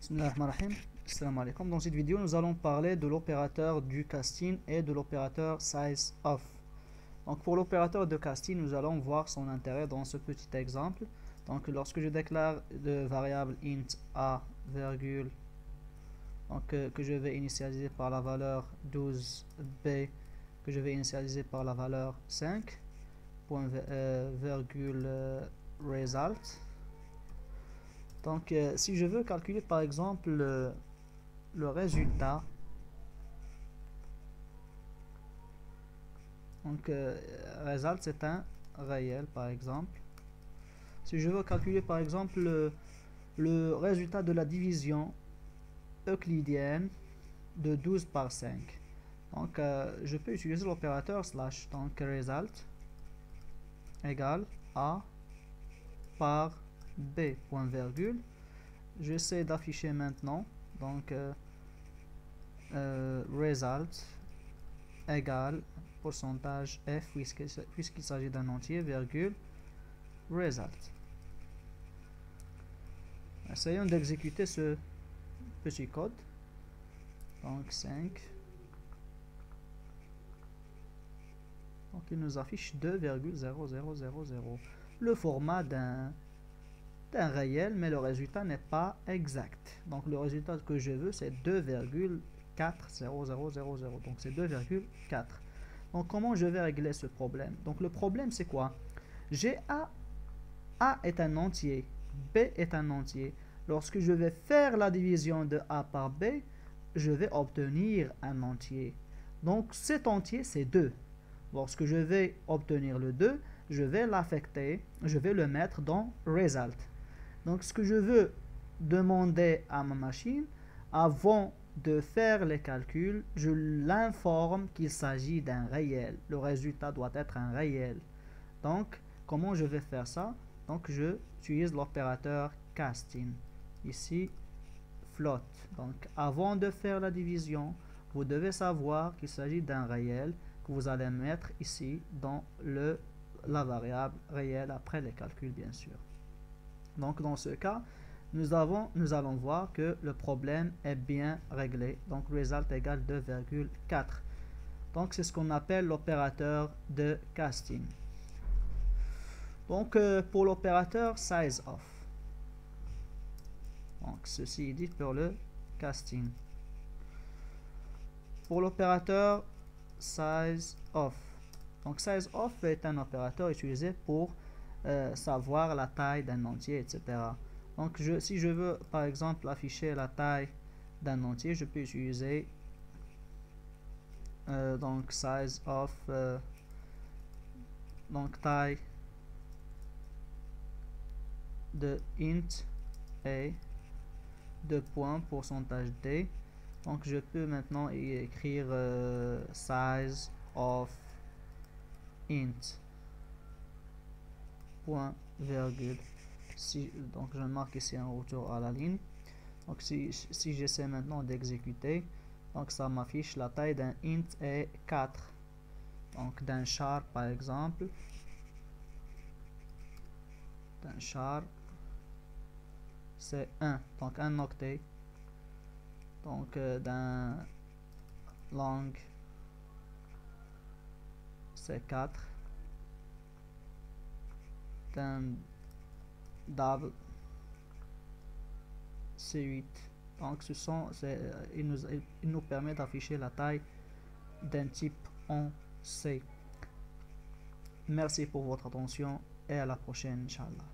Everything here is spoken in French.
Bismillahirrahmanirrahim. Assalamu alaikum. Dans cette vidéo, nous allons parler de l'opérateur du casting et de l'opérateur sizeOf. Donc pour l'opérateur de casting, nous allons voir son intérêt dans ce petit exemple. Donc lorsque je déclare de variable int a, virgule, donc, que je vais initialiser par la valeur 12b, que je vais initialiser par la valeur 5, point, virgule, result. Donc, si je veux calculer par exemple le résultat, donc result c'est un réel par exemple. Si je veux calculer par exemple le résultat de la division euclidienne de 12 par 5, donc je peux utiliser l'opérateur slash, donc result égale a par b point virgule. J'essaie d'afficher maintenant donc result égale pourcentage f puisqu'il s'agit d'un entier, virgule result. Essayons d'exécuter ce petit code. Donc 5, donc il nous affiche 2,0000, le format d'un réel, mais le résultat n'est pas exact. Donc le résultat que je veux c'est 2,40000, donc c'est 2,4. Donc comment je vais régler ce problème? Donc le problème c'est quoi? J'ai A est un entier, B est un entier. Lorsque je vais faire la division de A par B, je vais obtenir un entier. Donc cet entier c'est 2. Lorsque je vais obtenir le 2, je vais l'affecter, je vais le mettre dans result. Donc ce que je veux demander à ma machine, avant de faire les calculs, je l'informe qu'il s'agit d'un réel. Le résultat doit être un réel. Donc comment je vais faire ça? Donc je utilise l'opérateur casting. Ici float. Donc avant de faire la division, vous devez savoir qu'il s'agit d'un réel que vous allez mettre ici dans la variable réel après les calculs bien sûr. Donc dans ce cas, nous allons voir que le problème est bien réglé. Donc result égale 2,4. Donc c'est ce qu'on appelle l'opérateur de casting. Donc pour l'opérateur sizeOf. Donc ceci est dit pour le casting. Pour l'opérateur sizeOf. Donc sizeOf est un opérateur utilisé pour savoir la taille d'un entier, etc. Donc si je veux par exemple afficher la taille d'un entier, je peux utiliser donc sizeOf, donc taille de int a, de point pourcentage d. Donc je peux maintenant écrire size of int point virgule. Donc je marque ici un retour à la ligne. Donc si j'essaie maintenant d'exécuter, donc ça m'affiche la taille d'un int est 4. Donc d'un char par exemple, d'un char c'est 1, donc un octet. Donc d'un long c'est 4, d'un double c'est 8. Donc il nous permet d'afficher la taille d'un type en C. Merci pour votre attention et à la prochaine, Inch'Allah.